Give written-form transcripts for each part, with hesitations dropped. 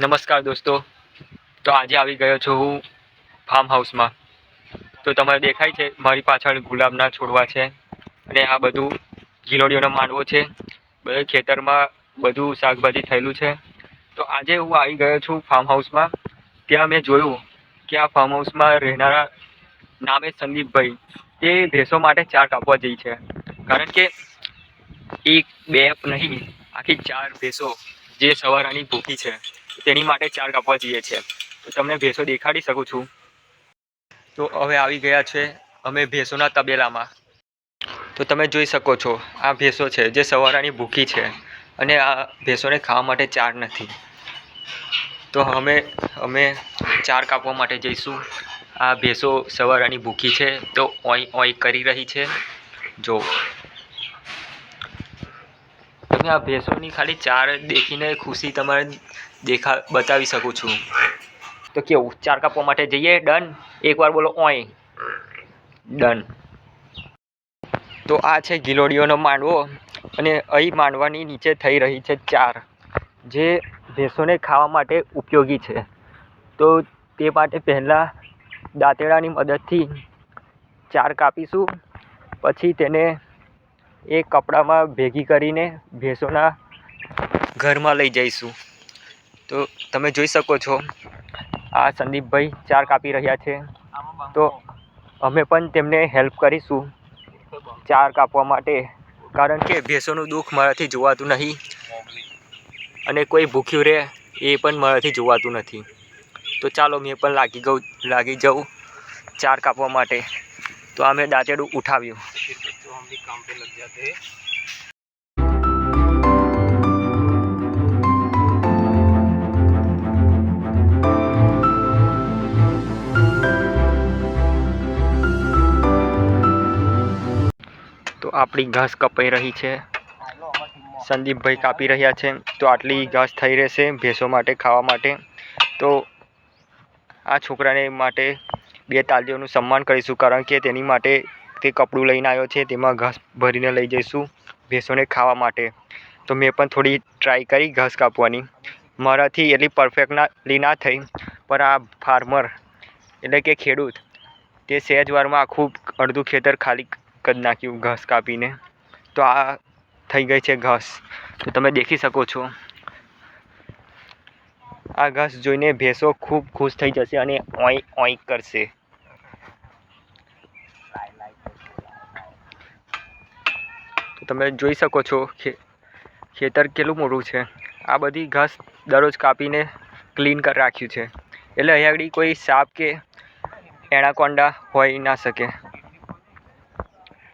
નમસ્કાર દોસ્તો, તો આજે આવી ગયો છું હું ફાર્મ હાઉસમાં. તો તમારે દેખાય છે મારી પાછળ ગુલાબના છોડવા છે અને આ બધું ગિલોડીઓનો માંડવો છે. બધે ખેતરમાં બધું શાકભાજી થયેલું છે. તો આજે હું આવી ગયો છું ફાર્મ હાઉસમાં. ત્યાં મેં જોયું કે આ ફાર્મ હાઉસમાં રહેનારા નામે સંદીપભાઈ તે ભેંસો માટે ચાર કાપવા જઈ છે. કારણ કે એક બે નહીં, આખી ચાર ભેંસો જે સવારાની ભૂખી છે તેની માટે ચાર કાપવા જઈએ છે. તો તમને ભેંસો દેખાડી શકું છું. તો હવે આવી ગયા છે અમે ભેંસોના તબેલામાં. તો તમે જોઈ શકો છો આ ભેંસો છે જે સવારાની ભૂખી છે અને આ ભેંસોને ખાવા માટે ચાર નથી. તો અમે ચાર કાપવા માટે જઈશું. આ ભેંસો સવારાની ભૂખી છે તો ઓઈ ઓઈ કરી રહી છે. જો તમે આ ભેંસોની ખાલી ચાર દેખીને ખુશી તમારે બતાવી શકું છું. તો કેવું, ચાર કાપવા માટે જઈએ? ડન? એકવાર બોલો ઓય. ડન. તો આ છે ગિલોડીઓનો માંડવો અને અહીં માંડવાની નીચે થઈ રહી છે ચાર, જે ભેંસોને ખાવા માટે ઉપયોગી છે. તો તે માટે પહેલાં દાંતેડાની મદદથી ચાર કાપીશું, પછી તેને એક કપડામાં ભેગી કરીને ભેંસોના ઘરમાં લઈ જઈશું. તો તમે જોઈ શકો છો આ સંદીપભાઈ ચાર કાપી રહ્યા છે. તો અમે પણ તેમને હેલ્પ કરીશું ચાર કાપવા માટે, કારણ કે ભેંસોનું દુઃખ મારાથી જોવાતું નહીં અને કોઈ ભૂખ્યું રહે એ પણ મારાથી જોવાતું નથી. તો ચાલો મેં પણ લાગી જાઉં ચાર કાપવા માટે. તો અમે દાંતેડું ઉઠાવ્યું. તો આપણી ઘાસ કપાઈ રહી છે. સંદીપભાઈ કાપી રહ્યા છે. તો આટલી ઘાસ થઈ રહેશે ભેંસો માટે ખાવા માટે. તો આ છોકરાને માટે બે તાળીઓનું સન્માન કરીશું, કારણ કે તેની માટે તે કપડું લઈને આવ્યો છે, તેમાં ઘાસ ભરીને લઈ જઈશું ભેંસોને ખાવા માટે. તો મેં પણ થોડી ટ્રાય કરી ઘાસ કાપવાની. મારાથી એટલી પરફેક્ટલી ના થઈ, પણ આ ફાર્મર એટલે કે ખેડૂત તે સહેજવારમાં આખું અડધું ખેતર ખાલી કરી નાખ્યું ઘાસ કાપીને. તો આ થઈ ગઈ છે ઘાસ. તો તમે દેખી શકો છો. આ ઘાસ જોઈને ભેંસો ખૂબ ખુશ થઈ જશે અને ઓઈ ઓઈ કરશે. તો તમે જોઈ શકો છો ખેતર કેટલું મોટું છે. આ બધી ઘાસ દરરોજ કાપીને ક્લીન કરી રાખ્યું છે, એટલે અહીંયા આગળ કોઈ સાપ કે એનાકોન્ડા હોઈ ના શકે.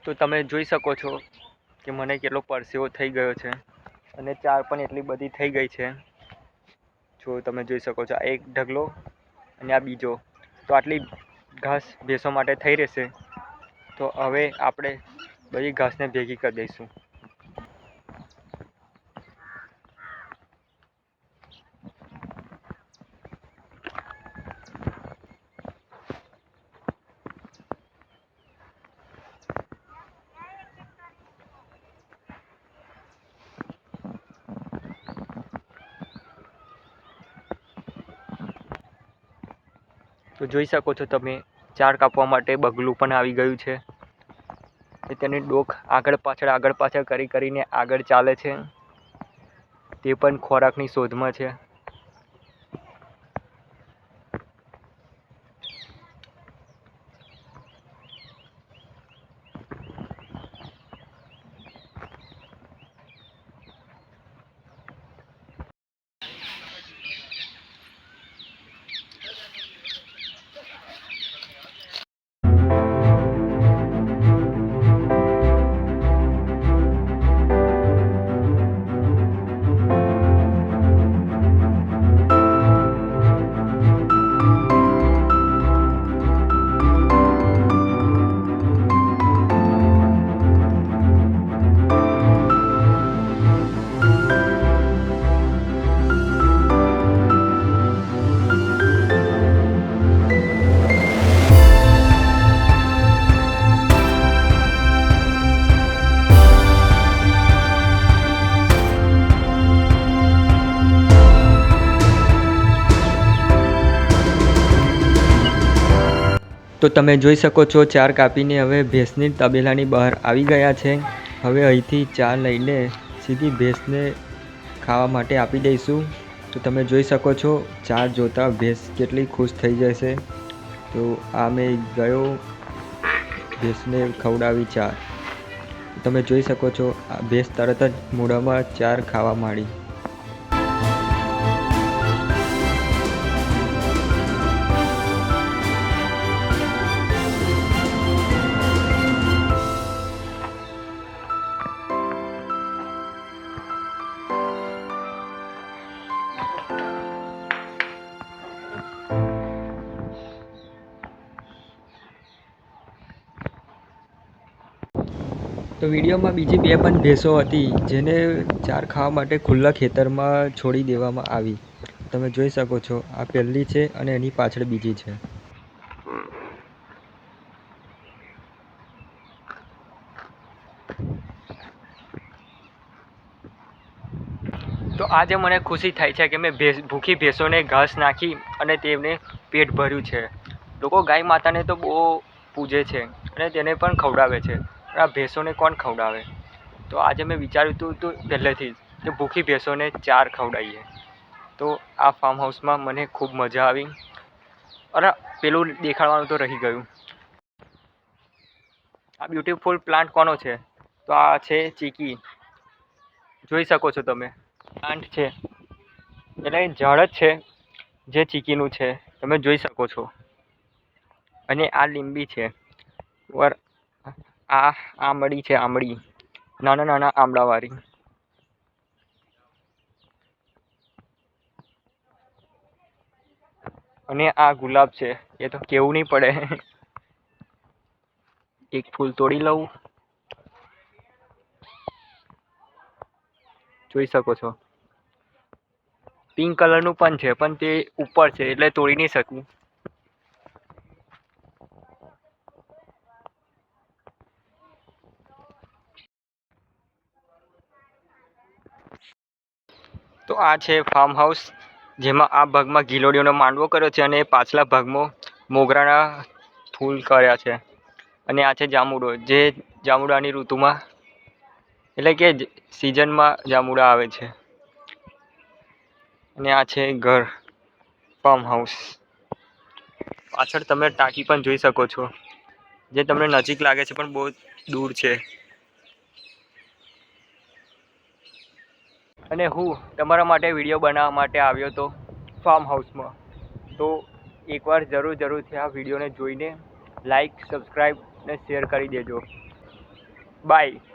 તો તમે જોઈ શકો છો કે મને કેટલો પરસેવો થઈ ગયો છે અને ચાર પણ એટલી બધી થઈ ગઈ છે. જો તમે જોઈ શકો છો, આ એક ઢગલો અને આ બીજો. તો આટલી ઘાસ ભેંસો માટે થઈ રહેશે. તો હવે આપણે બધી ઘાસને ભેગી કરી દઈશું. તો જોઈ શકો છો તમે, ચાર કાપવા માટે બગલું પણ આવી ગયું છે. તેની ડોક આગળ પાછળ કરીને આગળ ચાલે છે. તે પણ ખોરાકની શોધમાં છે. તો તમે જોઈ શકો છો ચાર કાપીને હવે ભેંસની તબેલાની બહાર આવી ગયા છે. હવે અહીંથી ચાર લઈને સીધી ભેંસને ખાવા માટે આપી દઈશું. તો તમે જોઈ શકો છો ચાર જોતા ભેંસ કેટલી ખુશ થઈ જશે. તો આ મેં ગયો ભેંસને ખવડાવી ચાર. તમે જોઈ શકો છો આ ભેંસ તરત જ મોઢામાં ચાર ખાવા માંડી. તો વિડીયોમાં બીજી બે પણ ભેંસો હતી જેને ચાર ખાવા માટે ખુલ્લા ખેતરમાં છોડી દેવામાં આવી. તમે જોઈ શકો છો આ પહેલી છે અને એની પાછળ બીજી છે. તો આજે મને ખુશી થાય છે કે મેં ભૂખી ભેંસોને ઘાસ નાખી અને તેમને પેટ ભર્યું છે. લોકો ગાય માતાને તો બહુ પૂજે છે અને તેને પણ ખવડાવે છે. આ ભેંસોને કોણ ખવડાવે? તો આજે મેં વિચાર્યું હતું પહેલેથી જ કે ભૂખી ભેંસોને ચાર ખવડાવીએ. તો આ ફાર્મ હાઉસમાં મને ખૂબ મજા આવી. અરે પેલું દેખાડવાનું તો રહી ગયું. આ બ્યુટીફુલ પ્લાન્ટ કોનો છે? તો આ છે ચીકી. જોઈ શકો છો તમે પ્લાન્ટ છે એટલે ઝાડ જ છે જે ચીકીનું છે. તમે જોઈ શકો છો. અને આ લીંબી છે. આ આંબળી છે. આંબળી નાના નાના આંબળાવાળી. અને આ ગુલાબ છે. એ તો કેવું નહીં પડે. એક ફૂલ તોડી લઉં. જોઈ શકો છો પિંક કલરનું પણ છે પણ તે ઉપર છે એટલે તોડી નહીં શકું. તો આ છે ફાર્મ હાઉસ જેમાં આ ભાગમાં ગિલોડીઓનો માંડવો કર્યો છે અને પાછલા ભાગમાં મોગરાના ફૂલ કર્યા છે. અને આ છે જામુડો જે જામુડાની ઋતુમાં એટલે કે સિઝનમાં જામુડા આવે છે. અને આ છે ઘર ફાર્મ હાઉસ. પાછળ તમે ટાંકી પણ જોઈ શકો છો જે તમને નજીક લાગે છે પણ બહુ દૂર છે. અને હું તમારા માટે વિડીયો બનાવવા માટે આવ્યો હતો ફાર્મ હાઉસમાં. તો એકવાર જરૂરથી આ વિડીયોને જોઈને લાઈક સબસ્ક્રાઈબ અને શેર કરી દેજો. બાય.